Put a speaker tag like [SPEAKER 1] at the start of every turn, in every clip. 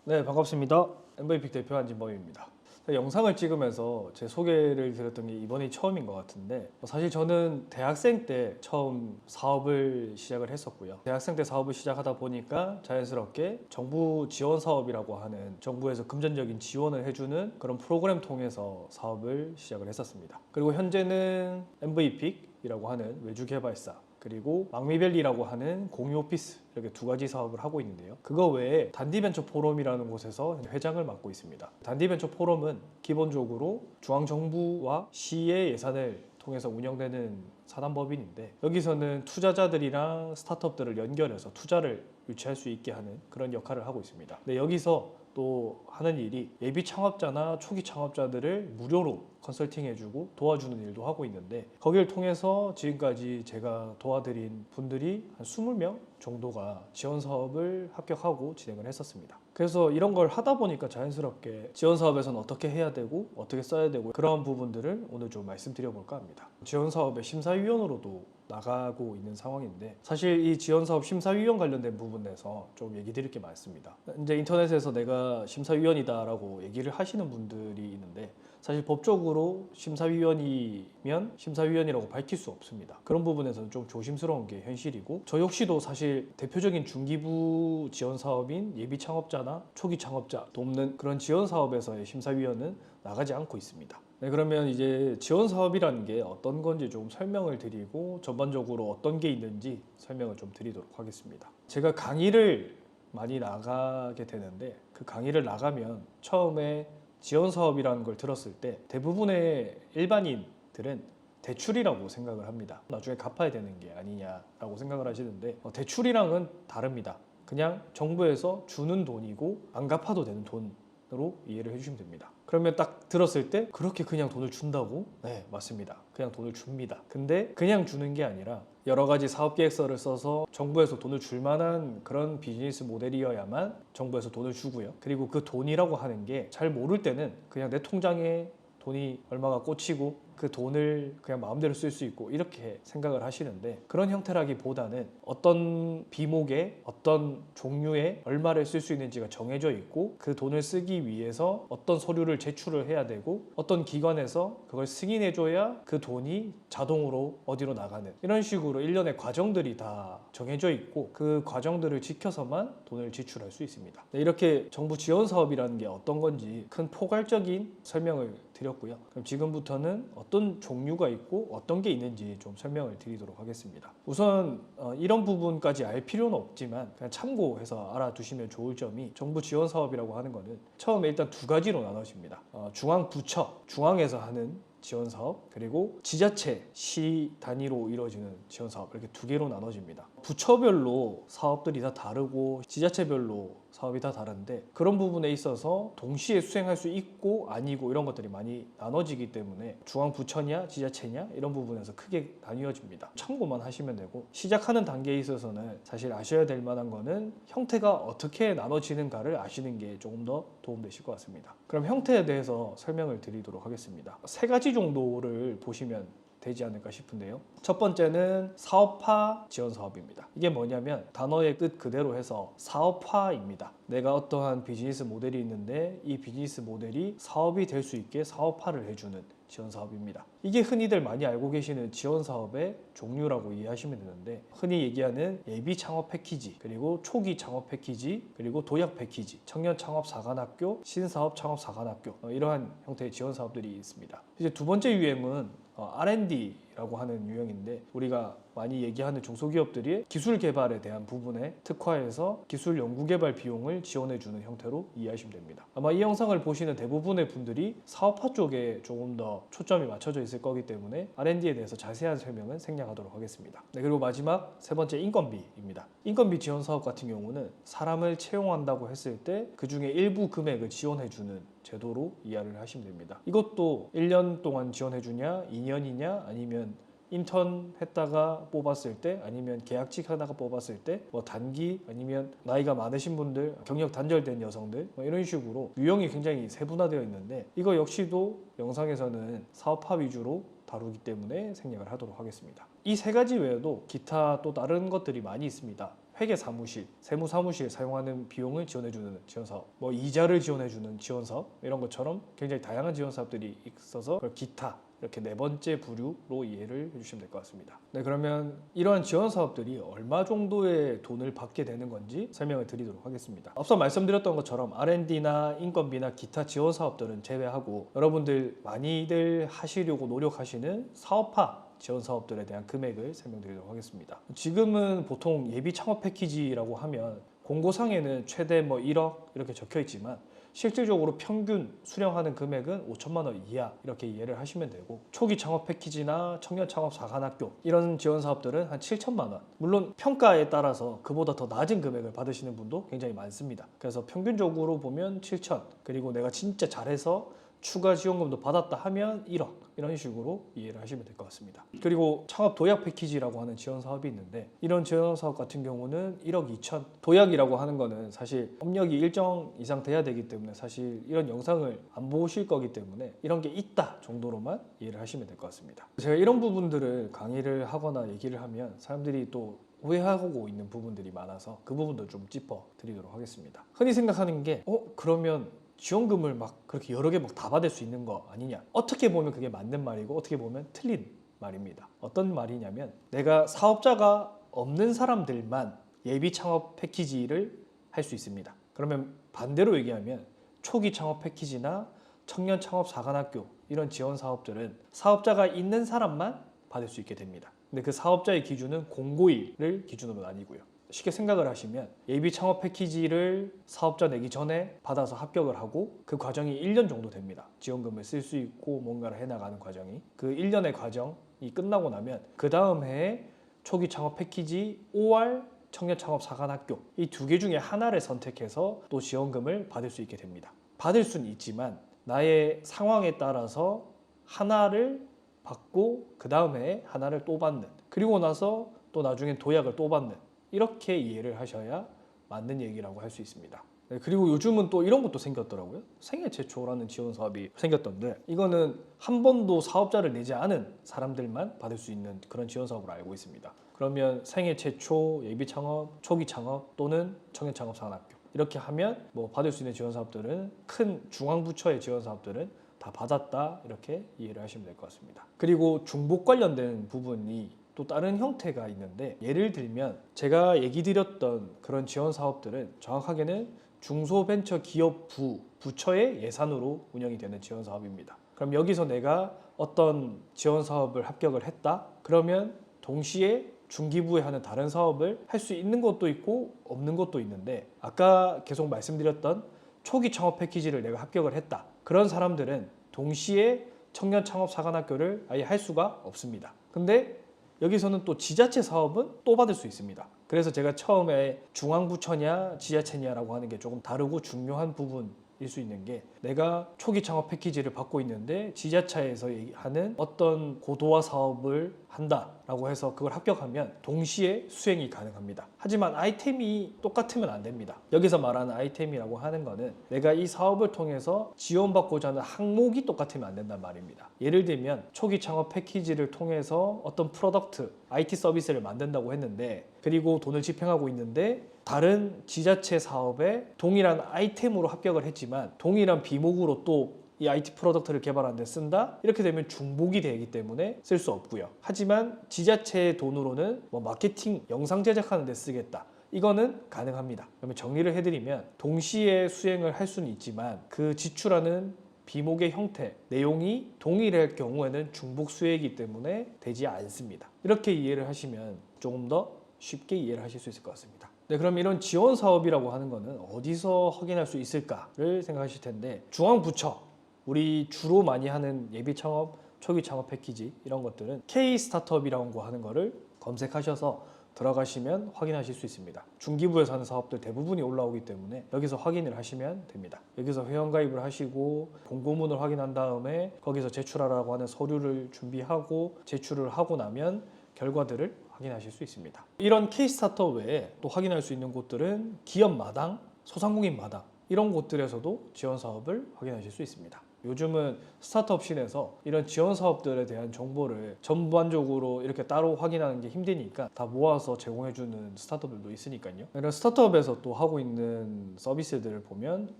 [SPEAKER 1] 네, 반갑습니다. MVP 대표 한진범입니다. 영상을 찍으면서 제 소개를 드렸던 게 이번이 처음인 것 같은데, 사실 저는 대학생 때 처음 사업을 시작을 했었고요. 대학생 때 사업을 시작하다 보니까 자연스럽게 정부 지원 사업이라고 하는, 정부에서 금전적인 지원을 해주는 그런 프로그램 통해서 사업을 시작을 했었습니다. 그리고 현재는 MV픽이라고 하는 외주 개발사, 그리고 망미밸리라고 하는 공유 오피스, 이렇게 두 가지 사업을 하고 있는데요. 그거 외에 단디벤처 포럼이라는 곳에서 회장을 맡고 있습니다. 단디벤처 포럼은 기본적으로 중앙정부와 시의 예산을 통해서 운영되는 사단법인인데, 여기서는 투자자들이랑 스타트업들을 연결해서 투자를 유치할 수 있게 하는 그런 역할을 하고 있습니다. 근데 여기서 또 하는 일이 예비 창업자나 초기 창업자들을 무료로 컨설팅해주고 도와주는 일도 하고 있는데, 거기를 통해서 지금까지 제가 도와드린 분들이 한 20명 정도가 지원 사업을 합격하고 진행을 했었습니다. 그래서 이런 걸 하다 보니까 자연스럽게 지원 사업에서는 어떻게 해야 되고 어떻게 써야 되고, 그런 부분들을 오늘 좀 말씀드려 볼까 합니다. 지원 사업의 심사위원으로도 나가고 있는 상황인데, 사실 이 지원사업 심사위원 관련된 부분에서 좀 얘기 드릴 게 많습니다. 이제 인터넷에서 내가 심사위원이다라고 얘기를 하시는 분들이 있는데, 사실 법적으로 심사위원이면 심사위원이라고 밝힐 수 없습니다. 그런 부분에서는 좀 조심스러운 게 현실이고, 저 역시도 사실 대표적인 중기부 지원 사업인 예비 창업자나 초기 창업자 돕는 그런 지원 사업에서의 심사위원은 나가지 않고 있습니다. 네, 그러면 이제 지원 사업이라는 게 어떤 건지 좀 설명을 드리고, 전반적으로 어떤 게 있는지 설명을 좀 드리도록 하겠습니다. 제가 강의를 많이 나가게 되는데, 그 강의를 나가면 처음에 지원 사업이라는 걸 들었을 때 대부분의 일반인들은 대출이라고 생각을 합니다. 나중에 갚아야 되는 게 아니냐라고 생각을 하시는데, 대출이랑은 다릅니다. 그냥 정부에서 주는 돈이고 안 갚아도 되는 돈으로 이해를 해주시면 됩니다. 그러면 딱 들었을 때 그렇게 그냥 돈을 준다고? 네, 맞습니다. 그냥 돈을 줍니다. 근데 그냥 주는 게 아니라 여러 가지 사업 계획서를 써서 정부에서 돈을 줄 만한 그런 비즈니스 모델이어야만 정부에서 돈을 주고요. 그리고 그 돈이라고 하는 게 잘 모를 때는 그냥 내 통장에 돈이 얼마가 꽂히고 그 돈을 그냥 마음대로 쓸 수 있고, 이렇게 생각을 하시는데, 그런 형태라기보다는 어떤 비목에 어떤 종류의 얼마를 쓸 수 있는지가 정해져 있고, 그 돈을 쓰기 위해서 어떤 서류를 제출을 해야 되고, 어떤 기관에서 그걸 승인해줘야 그 돈이 자동으로 어디로 나가는, 이런 식으로 일련의 과정들이 다 정해져 있고, 그 과정들을 지켜서만 돈을 지출할 수 있습니다. 네, 이렇게 정부 지원 사업이라는 게 어떤 건지 큰 포괄적인 설명을 드렸고요. 그럼 지금부터는 어떤 종류가 있고 어떤 게 있는지 좀 설명을 드리도록 하겠습니다. 우선 이런 부분까지 알 필요는 없지만 그냥 참고해서 알아두시면 좋을 점이, 정부 지원 사업이라고 하는 거는 처음에 일단 두 가지로 나눠집니다. 중앙부처, 중앙에서 하는 지원 사업, 그리고 지자체, 시 단위로 이루어지는 지원 사업, 이렇게 두 개로 나눠집니다. 부처별로 사업들이 다 다르고 지자체별로 사업이 다 다른데, 그런 부분에 있어서 동시에 수행할 수 있고 아니고 이런 것들이 많이 나눠지기 때문에 중앙부처냐 지자체냐 이런 부분에서 크게 나뉘어집니다. 참고만 하시면 되고, 시작하는 단계에 있어서는 사실 아셔야 될 만한 거는 형태가 어떻게 나눠지는가를 아시는 게 조금 더 도움되실 것 같습니다. 그럼 형태에 대해서 설명을 드리도록 하겠습니다. 세 가지 정도를 보시면 되지 않을까 싶은데요. 첫 번째는 사업화 지원 사업입니다. 이게 뭐냐면 단어의 뜻 그대로 해서 사업화입니다. 내가 어떠한 비즈니스 모델이 있는데 이 비즈니스 모델이 사업이 될 수 있게 사업화를 해주는 지원 사업입니다. 이게 흔히들 많이 알고 계시는 지원 사업의 종류라고 이해하시면 되는데, 흔히 얘기하는 예비 창업 패키지, 그리고 초기 창업 패키지, 그리고 도약 패키지, 청년 창업 사관학교, 신사업 창업 사관학교, 이러한 형태의 지원 사업들이 있습니다. 이제 두 번째 유형은 R&D라고 하는 유형인데, 우리가 많이 얘기하는 중소기업들이 기술 개발에 대한 부분에 특화해서 기술 연구 개발 비용을 지원해주는 형태로 이해하시면 됩니다. 아마 이 영상을 보시는 대부분의 분들이 사업화 쪽에 조금 더 초점이 맞춰져 있을 거기 때문에 R&D에 대해서 자세한 설명은 생략하도록 하겠습니다. 네, 그리고 마지막 세 번째, 인건비입니다. 인건비 지원 사업 같은 경우는 사람을 채용한다고 했을 때 그 중에 일부 금액을 지원해주는 제도로 이해를 하시면 됩니다. 이것도 1년 동안 지원해주냐, 2년이냐, 아니면 인턴 했다가 뽑았을 때, 아니면 계약직 하다가 뽑았을 때, 단기, 아니면 나이가 많으신 분들, 경력 단절된 여성들, 이런 식으로 유형이 굉장히 세분화되어 있는데, 이거 역시도 영상에서는 사업화 위주로 다루기 때문에 생략을 하도록 하겠습니다. 이 세 가지 외에도 기타 또 다른 것들이 많이 있습니다. 회계 사무실, 세무 사무실에 사용하는 비용을 지원해주는 지원 사업, 뭐 이자를 지원해주는 지원 사업 이런 것처럼 굉장히 다양한 지원 사업들이 있어서 그걸 기타 이렇게 네 번째 부류로 이해를 해주시면 될 것 같습니다. 네, 그러면 이러한 지원 사업들이 얼마 정도의 돈을 받게 되는 건지 설명을 드리도록 하겠습니다. 앞서 말씀드렸던 것처럼 R&D나 인건비나 기타 지원 사업들은 제외하고 여러분들 많이들 하시려고 노력하시는 사업화 지원 사업들에 대한 금액을 설명드리도록 하겠습니다. 지금은 보통 예비 창업 패키지라고 하면 공고상에는 최대 뭐 1억 이렇게 적혀 있지만 실질적으로 평균 수령하는 금액은 5천만 원 이하 이렇게 이해를 하시면 되고, 초기 창업 패키지나 청년 창업 사관학교 이런 지원 사업들은 한 7천만 원. 물론 평가에 따라서 그보다 더 낮은 금액을 받으시는 분도 굉장히 많습니다. 그래서 평균적으로 보면 7천, 그리고 내가 진짜 잘해서 추가 지원금도 받았다 하면 1억 이런 식으로 이해를 하시면 될 것 같습니다. 그리고 창업 도약 패키지라고 하는 지원 사업이 있는데, 이런 지원 사업 같은 경우는 1억 2천. 도약이라고 하는 거는 사실 업력이 일정 이상 돼야 되기 때문에 사실 이런 영상을 안 보실 거기 때문에 이런 게 있다 정도로만 이해를 하시면 될 것 같습니다. 제가 이런 부분들을 강의를 하거나 얘기를 하면 사람들이 또 오해하고 있는 부분들이 많아서 그 부분도 좀 짚어 드리도록 하겠습니다. 흔히 생각하는 게 그러면 지원금을 막 그렇게 여러 개 막 다 받을 수 있는 거 아니냐. 어떻게 보면 그게 맞는 말이고 어떻게 보면 틀린 말입니다. 어떤 말이냐면, 내가 사업자가 없는 사람들만 예비 창업 패키지를 할 수 있습니다. 그러면 반대로 얘기하면 초기 창업 패키지나 청년 창업 사관학교 이런 지원 사업들은 사업자가 있는 사람만 받을 수 있게 됩니다. 근데 그 사업자의 기준은 공고일을 기준으로 나뉘고요. 쉽게 생각을 하시면 예비 창업 패키지를 사업자 내기 전에 받아서 합격을 하고 그 과정이 1년 정도 됩니다. 지원금을 쓸 수 있고 뭔가를 해나가는 과정이. 그 1년의 과정이 끝나고 나면 그 다음 해에 초기 창업 패키지 5월 청년 창업 사관학교 이 두 개 중에 하나를 선택해서 또 지원금을 받을 수 있게 됩니다. 받을 수는 있지만 나의 상황에 따라서 하나를 받고 그 다음 해에 하나를 또 받는, 그리고 나서 또 나중에 도약을 또 받는, 이렇게 이해를 하셔야 맞는 얘기라고 할 수 있습니다. 네, 그리고 요즘은 또 이런 것도 생겼더라고요. 생애 최초라는 지원 사업이 생겼던데, 이거는 한 번도 사업자를 내지 않은 사람들만 받을 수 있는 그런 지원 사업으로 알고 있습니다. 그러면 생애 최초, 예비 창업, 초기 창업 또는 청년 창업 사관학교 이렇게 하면 뭐 받을 수 있는 지원 사업들은, 큰 중앙부처의 지원 사업들은 다 받았다 이렇게 이해를 하시면 될 것 같습니다. 그리고 중복 관련된 부분이 또 다른 형태가 있는데, 예를 들면 제가 얘기 드렸던 그런 지원 사업들은 정확하게는 중소벤처기업부 부처의 예산으로 운영이 되는 지원 사업입니다. 그럼 여기서 내가 어떤 지원 사업을 합격을 했다? 그러면 동시에 중기부에 하는 다른 사업을 할 수 있는 것도 있고 없는 것도 있는데, 아까 계속 말씀드렸던 초기 창업 패키지를 내가 합격을 했다. 그런 사람들은 동시에 청년 창업 사관학교를 아예 할 수가 없습니다. 근데 여기서는 또 지자체 사업은 또 받을 수 있습니다. 그래서 제가 처음에 중앙부처냐 지자체냐라고 하는 게 조금 다르고 중요한 부분일 수 있는 게, 내가 초기 창업 패키지를 받고 있는데 지자체에서 하는 어떤 고도화 사업을 한다라고 해서 그걸 합격하면 동시에 수행이 가능합니다. 하지만 아이템이 똑같으면 안 됩니다. 여기서 말하는 아이템이라고 하는 거는 내가 이 사업을 통해서 지원받고자 하는 항목이 똑같으면 안 된단 말입니다. 예를 들면 초기 창업 패키지를 통해서 어떤 프로덕트, IT 서비스를 만든다고 했는데, 그리고 돈을 집행하고 있는데 다른 지자체 사업에 동일한 아이템으로 합격을 했지만 동일한 비목으로 또 이 IT 프로덕트를 개발하는 데 쓴다? 이렇게 되면 중복이 되기 때문에 쓸 수 없고요. 하지만 지자체의 돈으로는 뭐 마케팅, 영상 제작하는 데 쓰겠다. 이거는 가능합니다. 그러면 정리를 해드리면, 동시에 수행을 할 수는 있지만 그 지출하는 비목의 형태, 내용이 동일할 경우에는 중복 수혜이기 때문에 되지 않습니다. 이렇게 이해를 하시면 조금 더 쉽게 이해를 하실 수 있을 것 같습니다. 네, 그럼 이런 지원 사업이라고 하는 거는 어디서 확인할 수 있을까를 생각하실 텐데, 중앙부처, 우리 주로 많이 하는 예비 창업, 초기 창업 패키지 이런 것들은 K 스타트업이라고 하는 거를 검색하셔서 들어가시면 확인하실 수 있습니다. 중기부에서 하는 사업들 대부분이 올라오기 때문에 여기서 확인을 하시면 됩니다. 여기서 회원가입을 하시고 공고문을 확인한 다음에 거기서 제출하라고 하는 서류를 준비하고 제출을 하고 나면 결과들을 확인하실 수 있습니다. 이런 K 스타트업 외에 또 확인할 수 있는 곳들은 기업마당, 소상공인마당 이런 곳들에서도 지원 사업을 확인하실 수 있습니다. 요즘은 스타트업씬에서 이런 지원 사업들에 대한 정보를 전반적으로 이렇게 따로 확인하는 게 힘드니까 다 모아서 제공해주는 스타트업들도 있으니까요. 이런 스타트업에서 또 하고 있는 서비스들을 보면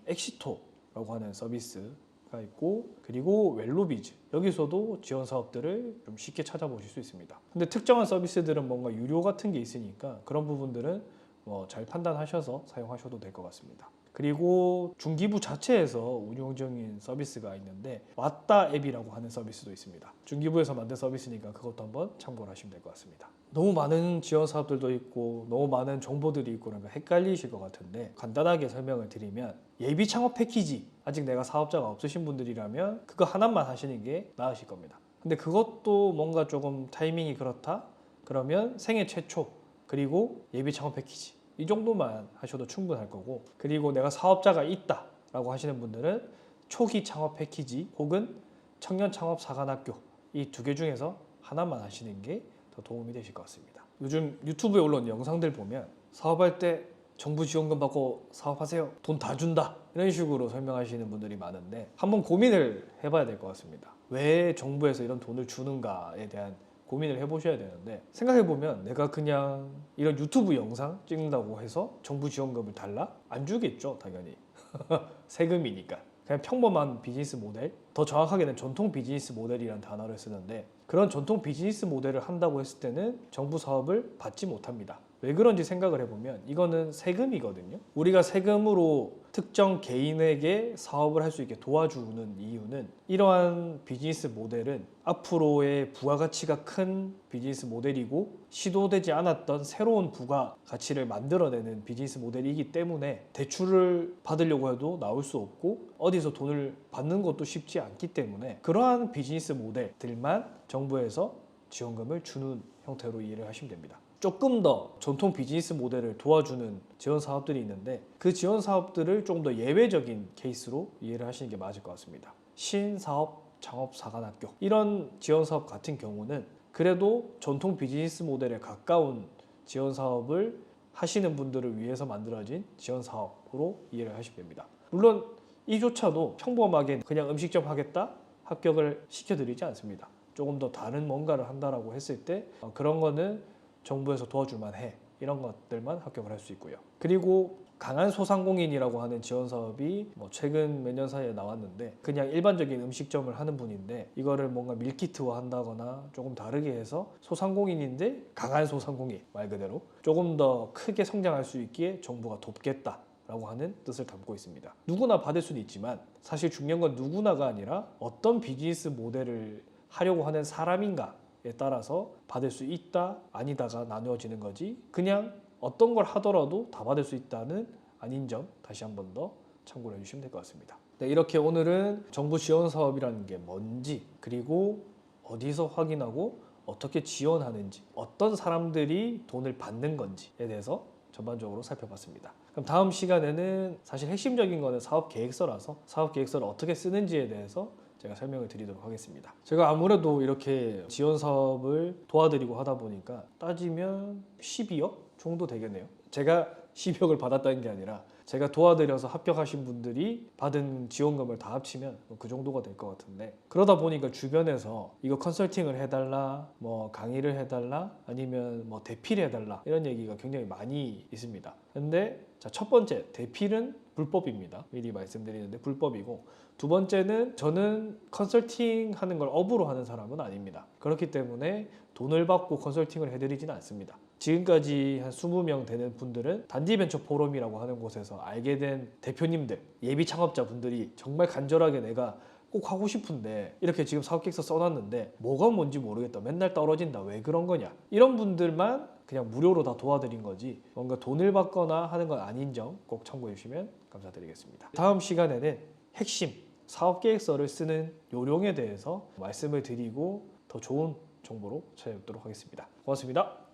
[SPEAKER 1] 엑시토라고 하는 서비스가 있고, 그리고 웰로비즈, 여기서도 지원 사업들을 좀 쉽게 찾아보실 수 있습니다. 근데 특정한 서비스들은 뭔가 유료 같은 게 있으니까 그런 부분들은 뭐 잘 판단하셔서 사용하셔도 될 것 같습니다. 그리고 중기부 자체에서 운용 중인 서비스가 있는데 왔다 앱이라고 하는 서비스도 있습니다. 중기부에서 만든 서비스니까 그것도 한번 참고를 하시면 될 것 같습니다. 너무 많은 지원 사업들도 있고 너무 많은 정보들이 있고 그러니까 헷갈리실 것 같은데, 간단하게 설명을 드리면 예비 창업 패키지, 아직 내가 사업자가 없으신 분들이라면 그거 하나만 하시는 게 나으실 겁니다. 근데 그것도 뭔가 조금 타이밍이 그렇다? 그러면 생애 최초 그리고 예비 창업 패키지, 이 정도만 하셔도 충분할 거고, 그리고 내가 사업자가 있다 라고 하시는 분들은 초기 창업 패키지 혹은 청년 창업 사관학교, 이 두 개 중에서 하나만 하시는 게 더 도움이 되실 것 같습니다. 요즘 유튜브에 올라온 영상들 보면 사업할 때 정부 지원금 받고 사업하세요, 돈 다 준다, 이런 식으로 설명하시는 분들이 많은데 한번 고민을 해봐야 될 것 같습니다. 왜 정부에서 이런 돈을 주는가에 대한 고민을 해보셔야 되는데, 생각해보면 내가 그냥 이런 유튜브 영상 찍는다고 해서 정부 지원금을 달라? 안 주겠죠, 당연히. 세금이니까. 그냥 평범한 비즈니스 모델, 더 정확하게는 전통 비즈니스 모델이라는 단어를 쓰는데, 그런 전통 비즈니스 모델을 한다고 했을 때는 정부 사업을 받지 못합니다. 왜 그런지 생각을 해보면 이거는 세금이거든요. 우리가 세금으로 특정 개인에게 사업을 할 수 있게 도와주는 이유는, 이러한 비즈니스 모델은 앞으로의 부가가치가 큰 비즈니스 모델이고 시도되지 않았던 새로운 부가가치를 만들어내는 비즈니스 모델이기 때문에 대출을 받으려고 해도 나올 수 없고 어디서 돈을 받는 것도 쉽지 않기 때문에 그러한 비즈니스 모델들만 정부에서 지원금을 주는 형태로 이해를 하시면 됩니다. 조금 더 전통 비즈니스 모델을 도와주는 지원 사업들이 있는데 그 지원 사업들을 조금 더 예외적인 케이스로 이해를 하시는 게 맞을 것 같습니다. 신사업 창업 사관학교, 이런 지원 사업 같은 경우는 그래도 전통 비즈니스 모델에 가까운 지원 사업을 하시는 분들을 위해서 만들어진 지원 사업으로 이해를 하시면 됩니다. 물론 이조차도 평범하게 그냥 음식점 하겠다 합격을 시켜드리지 않습니다. 조금 더 다른 뭔가를 한다라고 했을 때 그런 거는 정부에서 도와줄 만해, 이런 것들만 합격을 할 수 있고요. 그리고 강한 소상공인이라고 하는 지원 사업이 최근 몇 년 사이에 나왔는데, 그냥 일반적인 음식점을 하는 분인데 이거를 뭔가 밀키트화 한다거나 조금 다르게 해서 소상공인인데 강한 소상공인, 말 그대로 조금 더 크게 성장할 수 있기에 정부가 돕겠다 라고 하는 뜻을 담고 있습니다. 누구나 받을 수는 있지만 사실 중요한 건 누구나가 아니라 어떤 비즈니스 모델을 하려고 하는 사람인가에 따라서 받을 수 있다 아니다가 나누어지는 거지, 그냥 어떤 걸 하더라도 다 받을 수 있다는 아닌 점 다시 한 번 더 참고를 해주시면 될 것 같습니다. 네, 이렇게 오늘은 정부 지원 사업이라는 게 뭔지, 그리고 어디서 확인하고 어떻게 지원하는지, 어떤 사람들이 돈을 받는 건지에 대해서 전반적으로 살펴봤습니다. 그럼 다음 시간에는 사실 핵심적인 거는 사업 계획서라서 사업 계획서를 어떻게 쓰는지에 대해서 제가 설명을 드리도록 하겠습니다. 제가 아무래도 이렇게 지원 사업을 도와드리고 하다 보니까 따지면 12억 정도 되겠네요. 제가 12억을 받았다는 게 아니라 제가 도와드려서 합격하신 분들이 받은 지원금을 다 합치면 그 정도가 될 것 같은데, 그러다 보니까 주변에서 이거 컨설팅을 해달라, 강의를 해달라, 아니면 대필 해달라, 이런 얘기가 굉장히 많이 있습니다. 근데 첫 번째, 대필은 불법입니다. 미리 말씀드리는데 불법이고, 두 번째는 저는 컨설팅 하는 걸 업으로 하는 사람은 아닙니다. 그렇기 때문에 돈을 받고 컨설팅을 해드리지는 않습니다. 지금까지 한 20명 되는 분들은 단지벤처 포럼이라고 하는 곳에서 알게 된 대표님들, 예비 창업자분들이 정말 간절하게 내가 꼭 하고 싶은데 이렇게 지금 사업계획서 써놨는데 뭐가 뭔지 모르겠다, 맨날 떨어진다, 왜 그런 거냐, 이런 분들만 그냥 무료로 다 도와드린 거지 뭔가 돈을 받거나 하는 건 아닌 점 꼭 참고해 주시면 감사드리겠습니다. 다음 시간에는 핵심 사업계획서를 쓰는 요령에 대해서 말씀을 드리고 더 좋은 정보로 찾아뵙도록 하겠습니다. 고맙습니다.